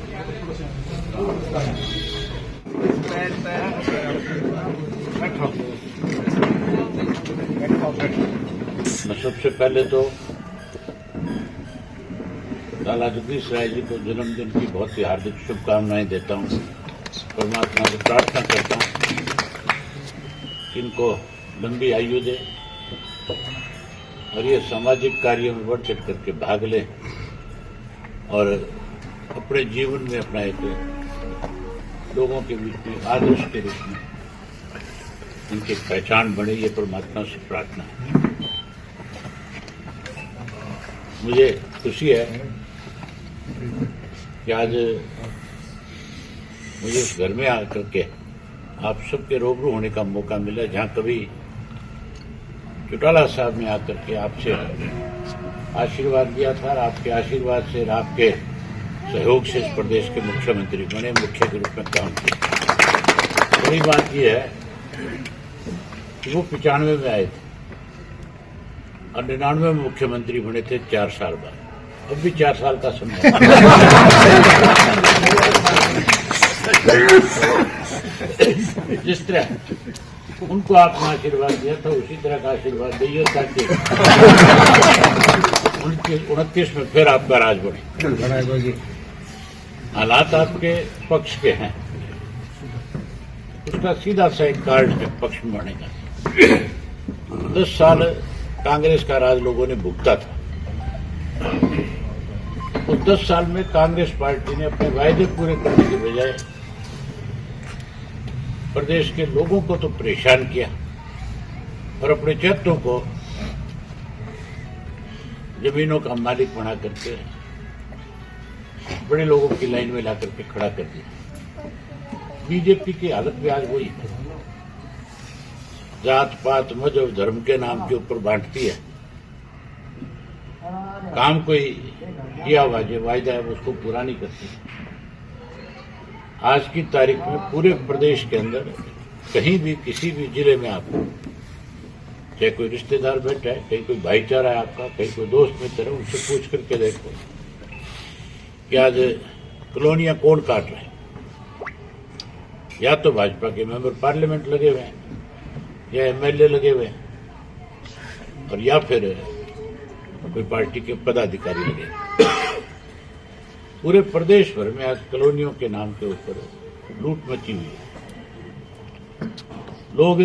मैं सबसे पहले तो लाला जगदीश राय जी को जन्मदिन की बहुत ही हार्दिक शुभकामनाएं देता हूं। परमात्मा से प्रार्थना करता हूं कि इनको लंबी आयु दे और ये सामाजिक कार्यों में बढ़ चढ़ करके भाग लें और अपने जीवन में अपना एक लोगों के बीच में आदर्श के रूप में इनकी पहचान बने, ये परमात्मा से प्रार्थना है। मुझे खुशी है कि आज मुझे उस घर में आकर के आप सबके रूबरू होने का मौका मिला जहां कभी चौटाला साहब ने आकर के आपसे आशीर्वाद दिया था और आपके आशीर्वाद से आपके सहयोग से इस प्रदेश के मुख्यमंत्री बने, मुख्य के रूप में काम किया। बड़ी बात यह है कि वो 95 में आए थे और 99 में मुख्यमंत्री बने थे 4 साल बाद। अब भी 4 साल का समय जिस तरह उनको आपने आशीर्वाद दिया था उसी तरह का आशीर्वाद दिए ताकि 29 में फिर आपका राज बने। हालात आपके पक्ष के हैं, उसका सीधा सा एक कार्ड है पक्ष में बनेगा। 10 साल कांग्रेस का राज लोगों ने भुगता था। उस 10 साल में कांग्रेस पार्टी ने अपने वायदे पूरे करने के बजाय प्रदेश के लोगों को तो परेशान किया और अपने चेतों को जमीनों का मालिक बना करके बड़े लोगों की लाइन में ला करके खड़ा कर दिया। बीजेपी की हालत भी आज वही है, जात पात मजहब धर्म के नाम के ऊपर बांटती है। काम कोई किया हुआ जो वायदा है उसको पूरा नहीं करती। आज की तारीख में पूरे प्रदेश के अंदर कहीं भी किसी भी जिले में आपको चाहे कोई रिश्तेदार बैठा है, कहीं कोई भाईचारा है आपका, कहीं कोई दोस्त मित्र है, उनसे पूछ करके देखो कि आज कॉलोनियां कौन काट रहे हैं। या तो भाजपा के मेंबर पार्लियामेंट लगे हुए हैं या एमएलए लगे हुए हैं और या फिर कोई पार्टी के पदाधिकारी लगे। पूरे प्रदेश भर में आज कॉलोनियों के नाम के ऊपर लूट मची हुई है। लोग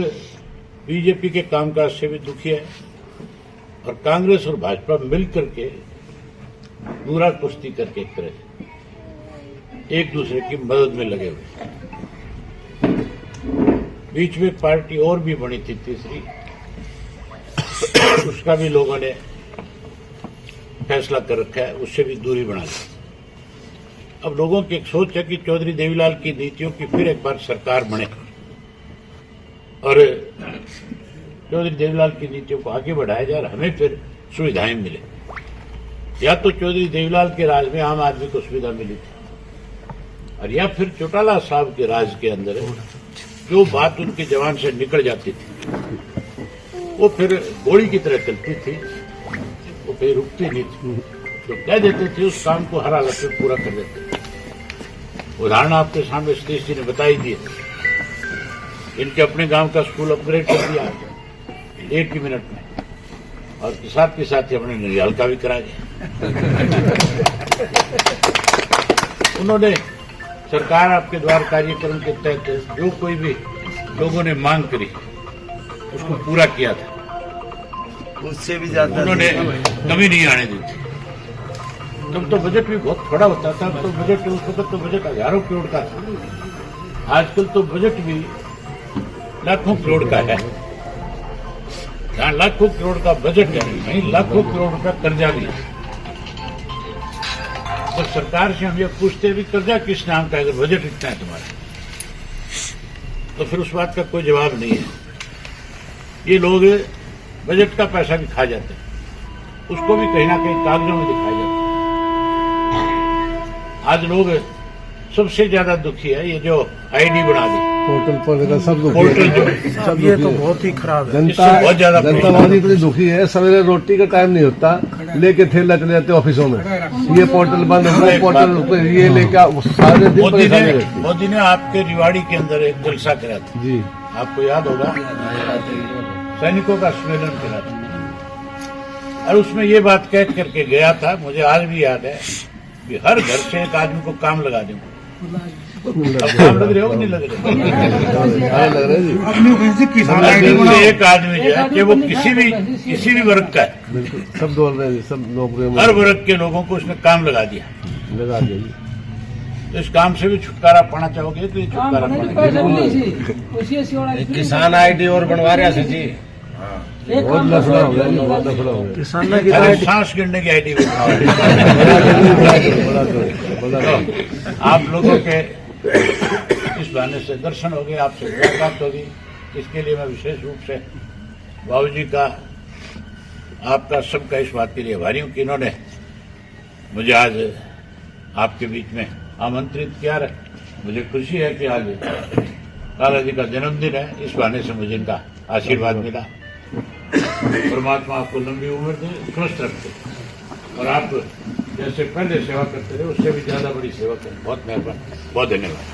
बीजेपी के कामकाज से भी दुखी है और कांग्रेस और भाजपा मिलकर के दूरा कुश्ती करके एक तरह से एक दूसरे की मदद में लगे हुए। बीच में पार्टी और भी बनी थी तीसरी, उसका भी लोगों ने फैसला कर रखा है, उससे भी दूरी बना ली। अब लोगों की एक सोच है कि चौधरी देवीलाल की नीतियों की फिर एक बार सरकार बने और चौधरी देवीलाल की नीतियों को आगे बढ़ाया जाए और हमें फिर सुविधाएं मिले। या तो चौधरी देवीलाल के राज में आम आदमी को सुविधा मिली थी और या फिर चौटाला साहब के राज के अंदर जो बात उनकी जबान से निकल जाती थी वो फिर गोली की तरह चलती थी, वो कहीं रुकती नहीं थी। जो कह देते थे उस काम को हर हालत में पूरा कर देते थे। उदाहरण आपके सामने सतीश जी ने बताई दी। इनके अपने गांव का स्कूल अपग्रेड कर दिया 1 ही मिनट में और साथ के साथ ही अपने नरियाल का भी करा दिया। उन्होंने सरकार आपके द्वार कार्यक्रम के तहत जो कोई भी लोगों ने मांग करी उसको पूरा किया था, उससे भी ज्यादा उन्होंने कमी नहीं आने दी थी। तब तो बजट भी बहुत थोड़ा होता था, तो बजट उस वक्त तो बजट हजारों करोड़ का था। आजकल तो बजट भी लाखों करोड़ का है। जहां लाखों करोड़ का बजट है वहीं लाखों करोड़ रुपया कर्जा भी है। तो सरकार से हम ये पूछते भी कर्जा किस नाम का है, अगर बजट इतना है तुम्हारा, तो फिर उस बात का कोई जवाब नहीं है। ये लोग बजट का पैसा भी खा जाते हैं, उसको भी कहीं ना कहीं कागजों में दिखाया जाता है। आज लोग सबसे ज्यादा दुखी है ये जो आईडी बना दी पोर्टल पर सब पोर्टल जो सब ये तो बहुत ही खराब है। जनता बहुत ज्यादा जनता बहुत ही दुखी है। सवेरे रोटी का टाइम नहीं होता, लेके थैला चले जाते ऑफिसों में, ये पोर्टल बंद है, वो पोर्टल ये लेके सारे दिन परेशानी रहती है। मोदी ने आपके रिवाड़ी के अंदर एक जलसा करा था, जी आपको याद होगा, सैनिकों का सम्मेलन करा था, और उसमें ये बात कह करके गया था, मुझे आज भी याद है कि हर घर से एक आदमी को काम लगा दूंगा। अब काम लग रहे हो कि नहीं लग रहे? लग रहा है जी, एक आदमी जो है कि वो किसी भी वर्ग का है, बिल्कुल सब बोल रहे हैं जी, सब नौकरियों में हर वर्ग के लोगों को उसने काम लगा दिया। लगा दिया जी। तो इस काम से भी छुटकारा पाना चाहोगे तो ये छुटकारा पाना। किसान आईडी और बनवा रहे हैं जी, बहुत लफड़ा हो गया जी, बहुत लफड़ा हो गया। अरे सांस गिनने की आईडी बनाओ। आप लोगों के इस बहाने से दर्शन हो गए, आपसे मुलाकात होगी, इसके लिए मैं विशेष रूप से बाबूजी का, आपका, सबका इस बात के लिए आभारी हूं कि इन्होंने मुझे आज आपके बीच में आमंत्रित किया है। मुझे खुशी है कि आज काला जी का जन्मदिन है, इस बहाने से मुझे इनका आशीर्वाद मिला। परमात्मा आपको लंबी उम्र दे, स्वस्थ रखे, और आप जैसे पहले सेवा करते रहे उससे भी ज्यादा बड़ी सेवा करें। बहुत मेहरबानी, बहुत धन्यवाद।